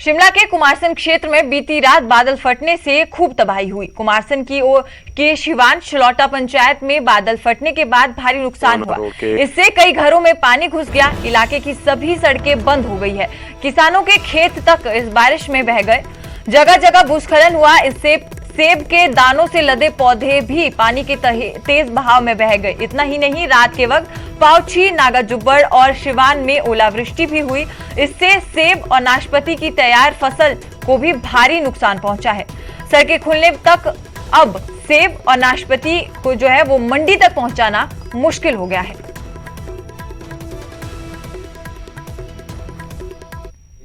शिमला के कुमारसैन क्षेत्र में बीती रात बादल फटने से खूब तबाही हुई। कुमारसैन की ओर के शिवान छलौटा पंचायत में बादल फटने के बाद भारी नुकसान हुआ। इससे कई घरों में पानी घुस गया। इलाके की सभी सड़कें बंद हो गई है। किसानों के खेत तक इस बारिश में बह गए। जगह जगह भूस्खलन हुआ। इससे सेब के दानों से लदे पौधे भी पानी के तेज बहाव में बह गए। इतना ही नहीं, रात के वक्त पाउछी, नागाजुब्बड़ और शिवान में ओलावृष्टि भी हुई। इससे सेब और नाशपाती की तैयार फसल को भी भारी नुकसान पहुंचा है। सड़कें खुलने तक अब सेब और नाशपाती को जो है वो मंडी तक पहुंचाना मुश्किल हो गया है।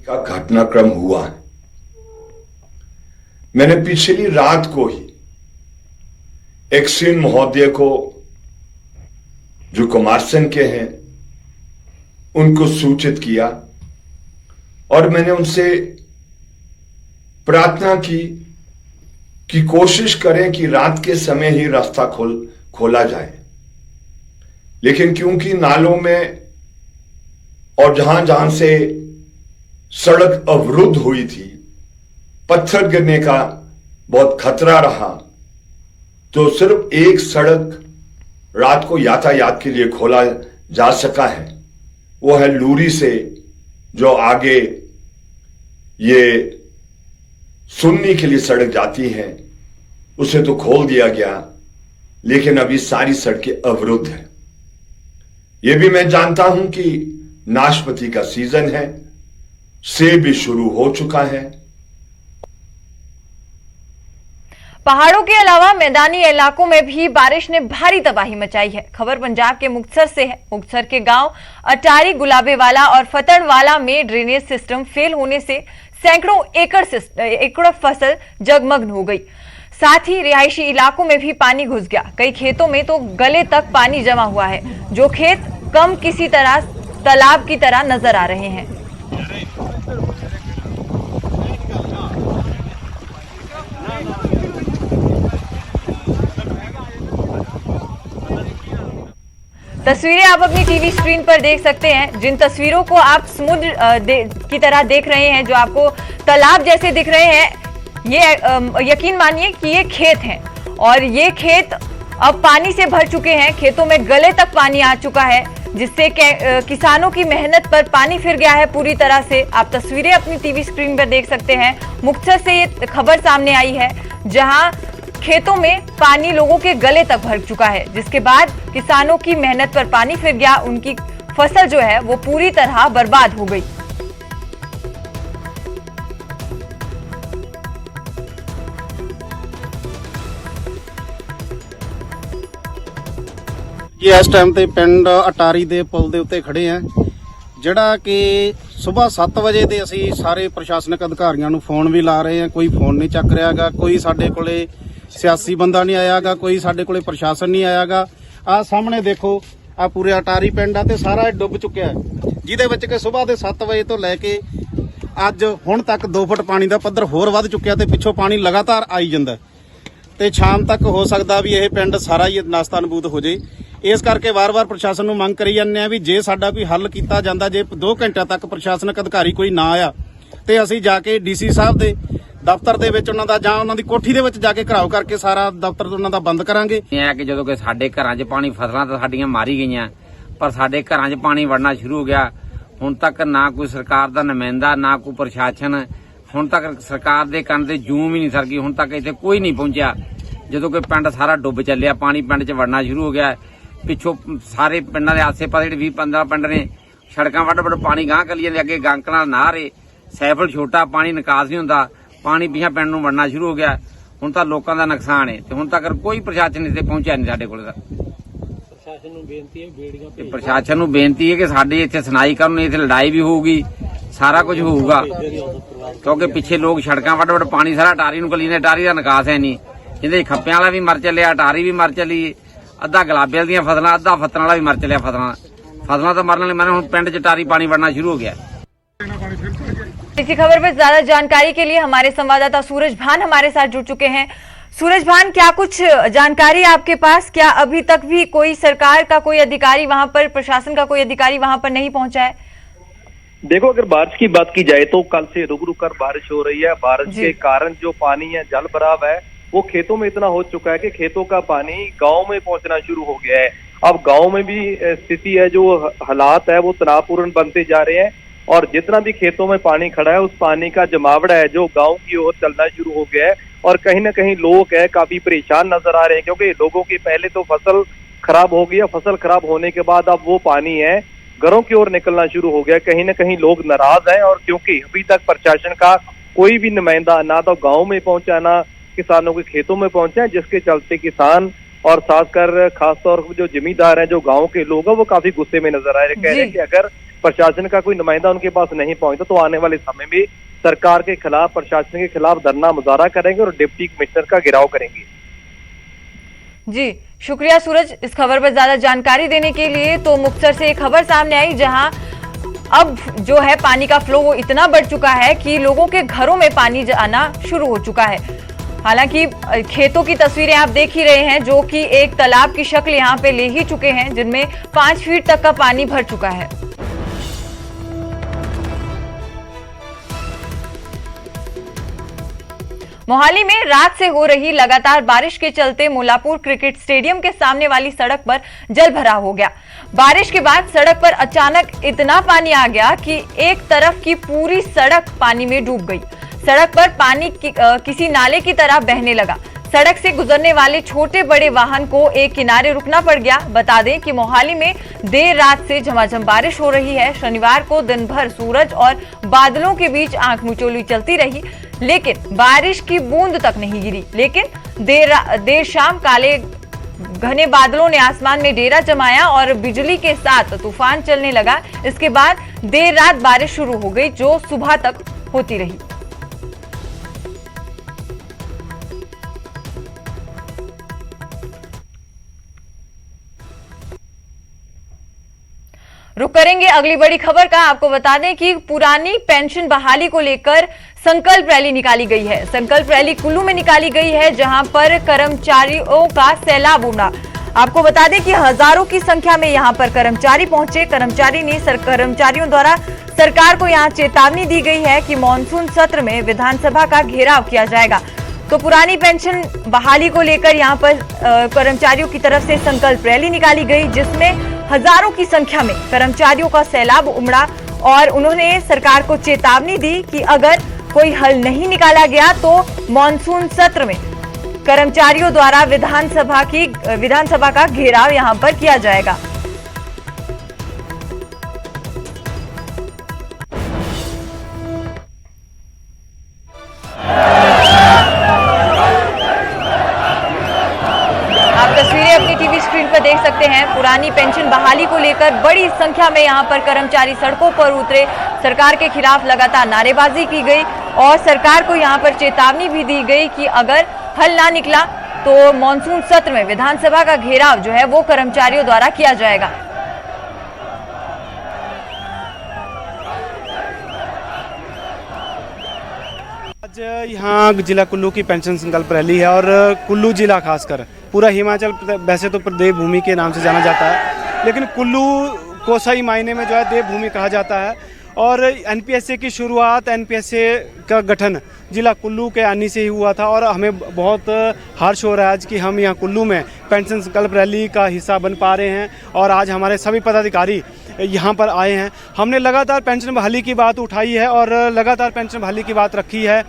का घटनाक्रम हुआ है। मैंने पिछली रात को ही एक्सिन महोदय को, जो कुमारसैन के हैं, उनको सूचित किया और मैंने उनसे प्रार्थना की कि कोशिश करें कि रात के समय ही रास्ता खोला जाए। लेकिन क्योंकि नालों में और जहां जहां से सड़क अवरुद्ध हुई थी, पत्थर गिरने का बहुत खतरा रहा, तो सिर्फ एक सड़क रात को यातायात के लिए खोला जा सका है। वो है लूरी से जो आगे ये सुन्नी के लिए सड़क जाती है, उसे तो खोल दिया गया, लेकिन अभी सारी सड़कें अवरुद्ध हैं। ये भी मैं जानता हूं कि नाशपाती का सीजन है, सेब भी शुरू हो चुका है। पहाड़ों के अलावा मैदानी इलाकों में भी बारिश ने भारी तबाही मचाई है। खबर पंजाब के मुक्तसर से है। मुक्तसर के गांव अटारी, गुलाबेवाला और फतड़वाला में ड्रेनेज सिस्टम फेल होने से सैकड़ों एकड़ फसल जगमग्न हो गई। साथ ही रिहायशी इलाकों में भी पानी घुस गया। कई खेतों में तो गले तक पानी जमा हुआ है। जो खेत कम किसी तरह तालाब की तरह नजर आ रहे हैं। तस्वीरें आप अपनी टीवी स्क्रीन पर देख सकते हैं। जिन तस्वीरों को आप समुद्र की तरह देख रहे हैं, जो आपको तालाब जैसे दिख रहे हैं, ये यकीन मानिए कि ये खेत हैं और ये खेत अब पानी से भर चुके हैं। खेतों में गले तक पानी आ चुका है, जिससे किसानों की मेहनत पर पानी फिर गया है पूरी तरह से। आप तस्वीरें अपनी टीवी स्क्रीन पर देख सकते हैं। मुक्तसर से ये खबर सामने आई है, जहां खेतों में पानी लोगों के गले तक भर चुका है, जिसके बाद किसानों की मेहनत पर पानी फिर गया। उनकी फसल जो है वो पूरी तरह बर्बाद हो गई। ये इस टाइम ते पिंड अटारी दे पुल दे उत्ते खड़े हैं, ਜਿਹੜਾ कि सुबह 7 ਵਜੇ ਦੇ ਅਸੀਂ ਸਾਰੇ ਪ੍ਰਸ਼ਾਸਨਿਕ ਅਧਿਕਾਰੀਆਂ ਨੂੰ ਫੋਨ ਵੀ ਲਾ ਰਹੇ ਹਾਂ। ਕੋਈ ਫੋਨ ਨਹੀਂ ਚੱਕ ਰਿਹਾਗਾ, ਕੋਈ ਸਾਡੇ ਕੋਲੇ ਸਿਆਸੀ ਬੰਦਾ ਨਹੀਂ ਆਇਆਗਾ, ਕੋਈ ਸਾਡੇ ਕੋਲੇ ਪ੍ਰਸ਼ਾਸਨ ਨਹੀਂ ਆਇਆਗਾ। ਆ ਸਾਹਮਣੇ ਦੇਖੋ, ਆ ਪੂਰੇ ਅਟਾਰੀ ਪਿੰਡ ਆ ਤੇ ਸਾਰਾ ਡੁੱਬ ਚੁੱਕਿਆ ਹੈ, ਜਿਹਦੇ ਵਿੱਚ ਕਿ ਸਵੇਰ ਦੇ 7 ਵਜੇ ਤੋਂ ਲੈ ਕੇ ਅੱਜ ਹੁਣ ਤੱਕ 2 ਫੁੱਟ ਪਾਣੀ ਦਾ ਪੱਧਰ ਹੋਰ ਵੱਧ ਚੁੱਕਿਆ ਤੇ ਪਿੱਛੋਂ ਪਾਣੀ ਲਗਾਤਾਰ ਆਈ ਜਾਂਦਾ ਤੇ ਸ਼ਾਮ ਤੱਕ ਹੋ ਸਕਦਾ ਵੀ ਇਹ ਪਿੰਡ ਸਾਰਾ ਹੀ ਨਾਸਤਾ ਨਬੂਦ ਹੋ ਜੇ। ਇਸ ਕਰਕੇ ਵਾਰ-ਵਾਰ ਪ੍ਰਸ਼ਾਸਨ ਨੂੰ ਮੰਗ ਕਰੀ ਜਾਂਦੇ ਆ ਵੀ ਜੇ ਸਾਡਾ ਕੋਈ ਹੱਲ ਕੀਤਾ ਜਾਂਦਾ, ਜੇ 2 ਘੰਟਿਆਂ ਤੱਕ ਪ੍ਰਸ਼ਾਸਨਿਕ ਅਧਿਕਾਰੀ ਕੋਈ ਨਾ ਆਇਆ ਤੇ ਅਸੀਂ ਜਾ ਕੇ ਡੀਸੀ ਸਾਹਿਬ ਦੇ ਦਫ਼ਤਰ ਦੇ ਵਿੱਚ ਉਹਨਾਂ ਦਾ ਜਾਂ ਉਹਨਾਂ ਦੀ ਕੋਠੀ ਦੇ ਵਿੱਚ ਜਾ ਕੇ ਘਰਾਓ ਕਰਕੇ ਸਾਰਾ ਦਫ਼ਤਰ ਉਹਨਾਂ ਦਾ ਬੰਦ ਕਰਾਂਗੇ। ਇਹ ਹੈ ਕਿ ਜਦੋਂ ਕਿ ਸਾਡੇ ਘਰਾਂ 'ਚ ਪਾਣੀ, ਫਸਲਾਂ ਤਾਂ ਸਾਡੀਆਂ ਮਾਰੀ ਗਈਆਂ, ਪਰ ਸਾਡੇ ਘਰਾਂ 'ਚ ਪਾਣੀ ਵੜਨਾ ਸ਼ੁਰੂ ਹੋ ਗਿਆ। ਹੁਣ ਤੱਕ ਨਾ ਕੋਈ ਸਰਕਾਰ ਦਾ ਨੁਮਾਇੰਦਾ, ਨਾ ਕੋਈ ਪ੍ਰਸ਼ਾਸਨ, ਹੁਣ ਤੱਕ ਸਰਕਾਰ ਦੇ ਕੰਨ ਤੇ ਜੂੰ ਵੀ ਨਹੀਂ ਸਰਕੀ। ਹੁਣ ਤੱਕ ਇੱਥੇ ਕੋਈ ਨਹੀਂ ਪਹੁੰਚਿਆ। ਜਦੋਂ ਕਿ ਪਿੰਡ ਸਾਰਾ ਡੁੱਬ ਚੱਲਿਆ, ਪਾਣੀ ਪਿੰਡ 'ਚ ਵੜਨਾ ਸ਼ੁਰੂ ਹੋ ਗਿਆ। ਪਿੱਛੋਂ ਸਾਰੇ ਪਿੰਡਾਂ ਦੇ ਆਸੇ-ਪਾਸੇ ਜਿਹੜੇ 20-15 ਪਿੰਡ ਨੇ, ਸੜਕਾਂ ਵੱਡ ਪਾਣੀ ਗਾਂਹ ਕਲੀਆਂ ਦੇ ਅੱਗੇ ਗਾਂਕਲਾਂ ਨਾਰ ਏ, ਸੈਫਲ ਛੋਟਾ, ਪਾਣੀ ਨਿਕਾਸ ਨਹੀਂ ਹੁੰਦਾ, ਪਾਣੀ ਪਿੱਛੇ ਪਿੰਡ ਨੂੰ ਵੜਨਾ ਸ਼ੁਰੂ ਹੋ ਗਿਆ। ਹੁਣ ਤਾਂ ਲੋਕਾਂ ਦਾ ਨੁਕਸਾਨ ਹੈ ਤੇ ਹੁਣ ਤੱਕ ਕੋਈ ਪ੍ਰਸ਼ਾਸਨ ਇੱਥੇ ਪਹੁੰਚਿਆ ਨਹੀਂ ਸਾਡੇ ਕੋਲ। ਪ੍ਰਸ਼ਾਸਨ ਨੂੰ ਬੇਨਤੀ ਹੈ ਕਿ ਸਾਡੇ ਇੱਥੇ ਸੁਣਾਈ ਕਰਨ, ਇੱਥੇ ਲੜਾਈ ਵੀ ਹੋਊਗੀ, ਸਾਰਾ ਕੁਝ ਹੋਊਗਾ, ਕਿਉਂਕਿ ਪਿੱਛੇ ਲੋਕ ਸੜਕਾਂ ਵੱਡ ਪਾਣੀ ਸਾਰਾ ਅਟਾਰੀ ਨੂੰ ਕਲੀ ਨੇ, ਅਟਾਰੀ ਦਾ ਨਿਕਾਸ ਹੈ ਨਹੀਂ। ਇਹਦੇ ਖੱਪਿਆਂ ਵਾਲਾ ਵੀ ਮਰ ਚੱਲਿਆ, ਅਟਾਰੀ ਵੀ ਮਰ ਚੱਲੀ, ਅੱਧਾ ਗੁਲਾਬੇ ਦੀਆਂ ਫਸਲਾਂ, ਅੱਧਾ ਫੱਤਣ ਵਾਲਾ ਵੀ ਮਰ ਚੱਲਿਆ। ਫਸਲਾਂ ਤਾਂ ਮਰਨ ਵਾਲੀ, मैंने ਹੁਣ ਪਿੰਡ 'ਚ ਅਟਾਰੀ ਪਾਣੀ ਵੜਨਾ ਸ਼ੁਰੂ ਹੋ ਗਿਆ। इसी खबर पर ज्यादा जानकारी के लिए हमारे संवाददाता सूरज भान हमारे साथ जुड़ चुके हैं। सूरज भान, क्या कुछ जानकारी आपके पास? क्या अभी तक भी कोई सरकार का कोई अधिकारी वहां पर, प्रशासन का कोई अधिकारी वहां पर नहीं पहुंचा है? देखो, अगर बारिश की बात की जाए तो कल से रुक रुक कर बारिश हो रही है। बारिश के कारण जो पानी है, जल भराव है, वो खेतों में इतना हो चुका है कि खेतों का पानी गांव में पहुंचना शुरू हो गया है। अब गांव में भी स्थिति है, जो हालात है वो तनावपूर्ण बनते जा रहे हैं और जितना भी खेतों में पानी खड़ा है उस पानी का जमावड़ा है जो गांव की ओर चलना शुरू हो गया है। और कहीं ना कहीं लोग है काफी परेशान नजर आ रहे हैं, क्योंकि लोगों की पहले तो फसल खराब हो गई, फसल खराब होने के बाद अब वो पानी है घरों की ओर निकलना शुरू हो गया। कहीं ना कहीं लोग नाराज हैं और क्योंकि अभी तक प्रशासन का कोई भी नुमाइंदा ना तो गांव में पहुंचा, ना किसानों के खेतों में पहुंचा, जिसके चलते किसान और खासकर खासतौर पर जो जमींदार हैं, जो गांव के लोग हैं, वो काफी गुस्से में नजर आ रहे हैं। कह रहे हैं कि अगर प्रशासन का कोई नुमाइंदा उनके पास नहीं पहुंचता तो आने वाले समय में सरकार के खिलाफ, प्रशासन के खिलाफ धरना मुजाहरा करेंगे और डिप्टी कमिश्नर का घेराव करेंगे। जी शुक्रिया सूरज इस खबर पर ज्यादा जानकारी देने के लिए। तो मुक्तसर से एक खबर सामने आई जहां अब जो है पानी का फ्लो वो इतना बढ़ चुका है कि लोगों के घरों में पानी आना शुरू हो चुका है। हालांकि खेतों की तस्वीरें आप देख ही रहे हैं जो कि एक तालाब की शक्ल यहां पे ले ही चुके हैं, जिनमें 5 फीट तक का पानी भर चुका है। मोहाली में रात से हो रही लगातार बारिश के चलते मुल्लापुर क्रिकेट स्टेडियम के सामने वाली सड़क पर जल भराव हो गया। बारिश के बाद सड़क पर अचानक इतना पानी आ गया कि एक तरफ की पूरी सड़क पानी में डूब गई। सड़क पर पानी किसी नाले की तरह बहने लगा। सड़क से गुजरने वाले छोटे बड़े वाहन को एक किनारे रुकना पड़ गया। बता दें कि मोहाली में देर रात से झमाझम बारिश हो रही है। शनिवार को दिन भर सूरज और बादलों के बीच आंख मिचौली चलती रही, लेकिन बारिश की बूंद तक नहीं गिरी। लेकिन देर शाम काले घने बादलों ने आसमान में डेरा जमाया और बिजली के साथ तूफान चलने लगा। इसके बाद देर रात बारिश शुरू हो गई जो सुबह तक होती रही। रुक करेंगे अगली बड़ी खबर का। आपको बता दें कि पुरानी पेंशन बहाली को लेकर संकल्प रैली निकाली गई है। संकल्प रैली कुल्लू में निकाली गई है जहां पर कर्मचारियों का सैलाब उमड़ा। आपको बता दें कि हजारों की संख्या में यहां पर कर्मचारी पहुंचे। कर्मचारियों द्वारा सरकार को यहां चेतावनी दी गई है कि मानसून सत्र में विधानसभा का घेराव किया जाएगा। तो पुरानी पेंशन बहाली को लेकर यहां पर कर्मचारियों की तरफ से संकल्प रैली निकाली गई, जिसमें हजारों की संख्या में कर्मचारियों का सैलाब उमड़ा और उन्होंने सरकार को चेतावनी दी कि अगर कोई हल नहीं निकाला गया तो मानसून सत्र में कर्मचारियों द्वारा विधानसभा का घेराव यहां पर किया जाएगा। तस्वीरें अपनी टीवी स्क्रीन पर देख सकते हैं। पुरानी पेंशन बहाली को लेकर बड़ी संख्या में यहां पर कर्मचारी सड़कों पर उतरे। सरकार के खिलाफ लगातार नारेबाजी की गई और सरकार को यहां पर चेतावनी भी दी गई कि अगर हल ना निकला तो मानसून सत्र में विधानसभा का घेराव जो है वो कर्मचारियों द्वारा किया जाएगा। आज यहाँ जिला कुल्लू की पेंशन संकल्प रैली है और कुल्लू जिला खासकर पूरा हिमाचल वैसे तो देवभूमि के नाम से जाना जाता है, लेकिन कुल्लू को सही मायने में जो है देवभूमि कहा जाता है। और एनपीएसए की शुरुआत, एनपीएसए का गठन जिला कुल्लू के आनी से ही हुआ था और हमें बहुत हर्ष हो रहा है आज कि हम यहाँ कुल्लू में पेंशन संकल्प रैली का हिस्सा बन पा रहे हैं। और आज हमारे सभी पदाधिकारी यहाँ पर आए हैं। हमने लगातार पेंशन बहाली की बात उठाई है और लगातार पेंशन बहाली की बात रखी है।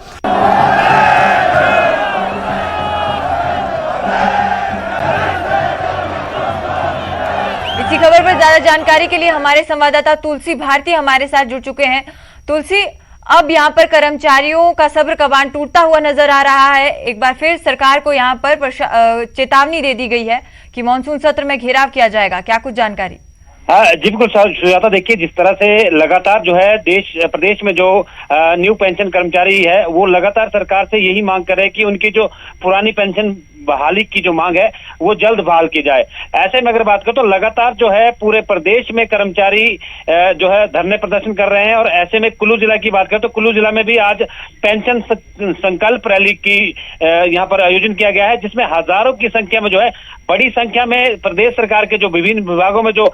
इसी खबर पर ज्यादा जानकारी के लिए हमारे संवाददाता तुलसी भारती हमारे साथ जुड़ चुके हैं। तुलसी, अब यहाँ पर कर्मचारियों का सब्र कबान टूटता हुआ नजर आ रहा है। एक बार फिर सरकार को यहाँ पर चेतावनी दे दी गई है कि मानसून सत्र में घेराव किया जाएगा, क्या कुछ जानकारी? हाँ जी बिल्कुल सुजाता, देखिए जिस तरह से लगातार जो है प्रदेश में जो न्यू पेंशन कर्मचारी है वो लगातार सरकार से यही मांग कर रहे हैं कि उनकी जो पुरानी पेंशन बहाली की जो मांग है वो जल्द बहाल की जाए। ऐसे में अगर बात करें तो लगातार जो है पूरे प्रदेश में कर्मचारी जो है धरने प्रदर्शन कर रहे हैं और ऐसे में कुल्लू जिला की बात करें तो कुल्लू जिला में भी आज पेंशन संकल्प रैली की यहाँ पर आयोजन किया गया है, जिसमें हजारों की संख्या में जो है बड़ी संख्या में प्रदेश सरकार के जो विभिन्न विभागों में जो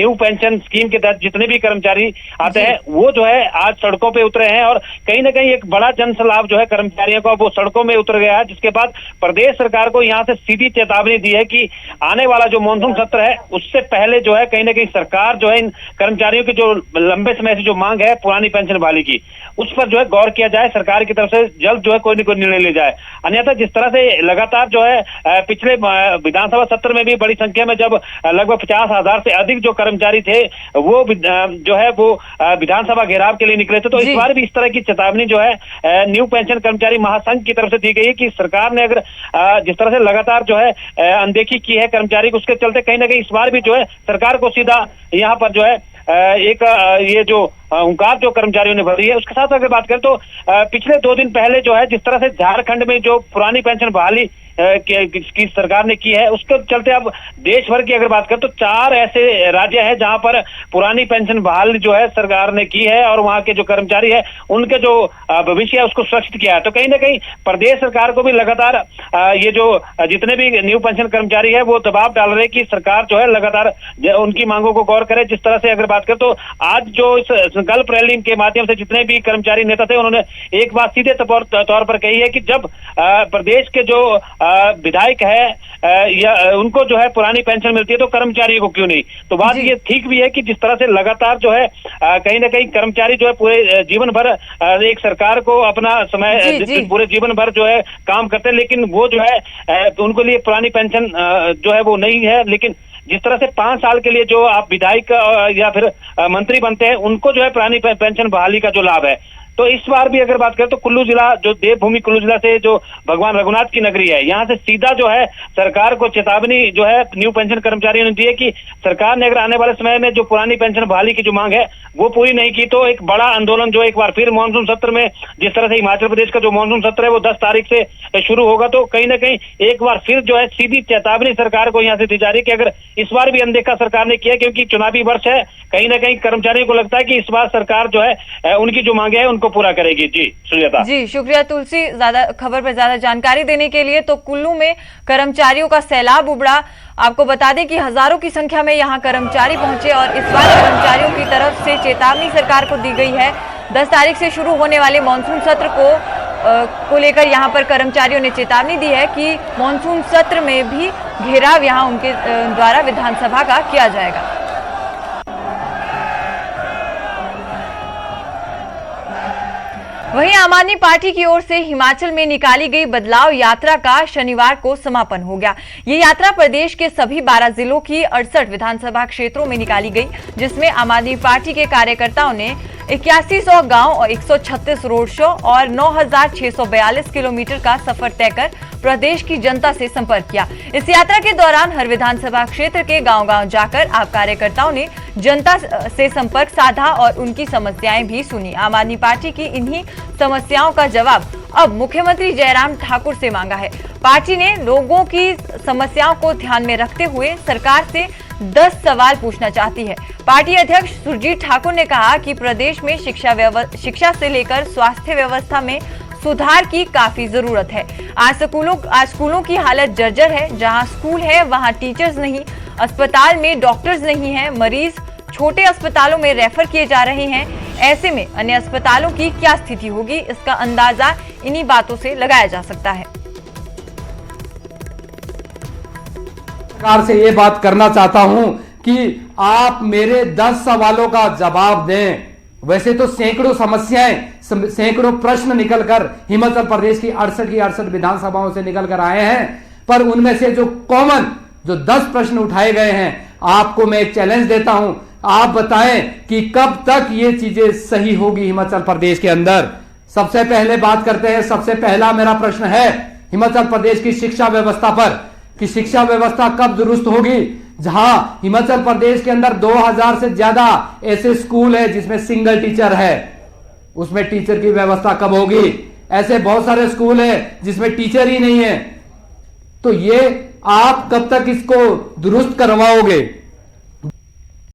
न्यू पेंशन स्कीम के तहत जितने भी कर्मचारी आते हैं वो जो है आज सड़कों पे उतरे हैं और कहीं ना कहीं एक बड़ा जन सलाब जो है कर्मचारियों का वो सड़कों में उतर गया है, जिसके बाद प्रदेश सरकार को यहाँ से सीधी चेतावनी दी है कि आने वाला जो मानसून सत्र है उससे पहले जो है कहीं ना कहीं सरकार जो है इन कर्मचारियों की जो लंबे समय से जो मांग है पुरानी पेंशन बहाली की, उस पर जो है गौर किया जाए, सरकार की तरफ से जल्द जो है कोई न कोई निर्णय ले जाए। अन्यथा जिस तरह से लगातार जो है पिछले विधानसभा सत्र में भी बड़ी संख्या में जब लगभग 50,000 से अधिक जो कर्मचारी थे वो जो है वो विधानसभा घेराव के लिए निकले थे, तो इस बार भी इस तरह की चेतावनी जो है न्यू पेंशन कर्मचारी महासंघ की तरफ से दी गई है कि सरकार ने अगर जिस तरह से लगातार जो है अनदेखी की है कर्मचारी को, उसके चलते कहीं ना कहीं इस बार भी जो है सरकार को सीधा यहाँ पर जो है एक ये जो हुंकार जो कर्मचारियों ने भरी है। उसके साथ अगर बात करें तो पिछले 2 दिन पहले जो है जिस तरह से झारखंड में जो पुरानी पेंशन बहाली की सरकार ने की है, उसके चलते अब देश भर की अगर बात करें तो 4 ऐसे राज्य हैं जहां पर पुरानी पेंशन बहाल जो है सरकार ने की है और वहां के जो कर्मचारी है उनके जो भविष्य है उसको सुरक्षित किया है। तो कहीं ना कहीं प्रदेश सरकार को भी लगातार ये जो जितने भी न्यू पेंशन कर्मचारी है वो दबाव डाल रहे कि सरकार जो है लगातार उनकी मांगों को गौर करे। जिस तरह से अगर बात करें तो आज जो इस संकल्प रैली के माध्यम से जितने भी कर्मचारी नेता थे उन्होंने एक बात सीधे तौर पर कही है कि जब प्रदेश के जो विधायक है या उनको जो है पुरानी पेंशन मिलती है तो कर्मचारी को क्यों नहीं। तो बात ये ठीक भी है कि जिस तरह से लगातार जो है कहीं ना कहीं कर्मचारी जो है पूरे जीवन भर एक सरकार को अपना समय पूरे जीवन भर जो है काम करते हैं, लेकिन वो जो है उनको लिए पुरानी पेंशन जो है वो नहीं है। लेकिन जिस तरह से 5 साल के लिए जो आप विधायक या फिर मंत्री बनते हैं उनको जो है पुरानी पेंशन बहाली का जो लाभ है, तो इस बार भी अगर बात करें तो कुल्लू जिला जो देवभूमि कुल्लू जिला से जो भगवान रघुनाथ की नगरी है, यहाँ से सीधा जो है सरकार को चेतावनी जो है न्यू पेंशन कर्मचारियों ने दी है कि सरकार ने अगर आने वाले समय में जो पुरानी पेंशन बहाली की जो मांग है वो पूरी नहीं की तो एक बड़ा आंदोलन जो एक बार फिर मानसून सत्र में, जिस तरह से हिमाचल प्रदेश का जो मानसून सत्र है वो 10 तारीख से शुरू होगा, तो कहीं ना कहीं एक बार फिर जो है सीधी चेतावनी सरकार को यहाँ से दी जा रही है कि अगर इस बार भी अनदेखा सरकार ने किया, क्योंकि चुनावी वर्ष है, कहीं ना कहीं कर्मचारियों को लगता है कि इस बार सरकार जो है उनकी जो मांगे है उनको पूरा करेगी। जी सुजाता जी, शुक्रिया तुलसी ज्यादा खबर पर ज्यादा जानकारी देने के लिए। तो कुल्लू में कर्मचारियों का सैलाब उमड़ा। आपको बता दें कि हजारों की संख्या में यहां कर्मचारी पहुंचे और इस बार कर्मचारियों की तरफ से चेतावनी सरकार को दी गई है। 10 तारीख से शुरू होने वाले मानसून सत्र को लेकर यहां पर कर्मचारियों ने चेतावनी दी है कि मानसून सत्र में भी घेराव यहां उनके द्वारा विधानसभा का किया जाएगा। वहीं आम आदमी पार्टी की ओर से हिमाचल में निकाली गई बदलाव यात्रा का शनिवार को समापन हो गया। ये यात्रा प्रदेश के सभी 12 जिलों की 68 विधानसभा क्षेत्रों में निकाली गई, जिसमें आम आदमी पार्टी के कार्यकर्ताओं ने 8100 गांव और 136 रोड शो और 9642 किलोमीटर का सफर तय कर प्रदेश की जनता से संपर्क किया। इस यात्रा के दौरान हर विधानसभा क्षेत्र के गांव-गांव जाकर आप कार्यकर्ताओं ने जनता से संपर्क साधा और उनकी समस्याएं भी सुनी। आम आदमी पार्टी की इन्हीं समस्याओं का जवाब अब मुख्यमंत्री जयराम ठाकुर से मांगा है। पार्टी ने लोगों की समस्याओं को ध्यान में रखते हुए सरकार से 10 सवाल पूछना चाहती है। पार्टी अध्यक्ष सुरजीत ठाकुर ने कहा कि प्रदेश में शिक्षा से लेकर स्वास्थ्य व्यवस्था में सुधार की काफी जरूरत है। आज स्कूलों की हालत जर्जर है। जहां स्कूल है वहां टीचर्स नहीं, अस्पताल में डॉक्टर्स नहीं है, मरीज छोटे अस्पतालों में रेफर किए जा रहे हैं। ऐसे में अन्य अस्पतालों की क्या स्थिति होगी, इसका अंदाजा इन्हीं बातों से लगाया जा सकता है। सरकार से ये बात करना चाहता हूं कि आप मेरे 10 सवालों का जवाब दें। वैसे तो सैकड़ों समस्याएं, सैकड़ों प्रश्न निकलकर हिमाचल प्रदेश की 68 विधानसभाओं से निकल कर आए हैं, पर उनमें से जो कॉमन जो 10 प्रश्न उठाए गए हैं, आपको मैं एक चैलेंज देता हूं, आप बताएं कि कब तक ये चीजें सही होगी हिमाचल प्रदेश के अंदर। सबसे पहले बात करते हैं, सबसे पहला मेरा प्रश्न है हिमाचल प्रदेश की शिक्षा व्यवस्था पर कि शिक्षा व्यवस्था कब दुरुस्त होगी। जहां हिमाचल प्रदेश के अंदर 2000 से ज्यादा ऐसे स्कूल है जिसमें सिंगल टीचर है, उसमें टीचर की व्यवस्था कब होगी। ऐसे बहुत सारे स्कूल है जिसमें टीचर ही नहीं है, तो ये आप कब तक इसको दुरुस्त करवाओगे।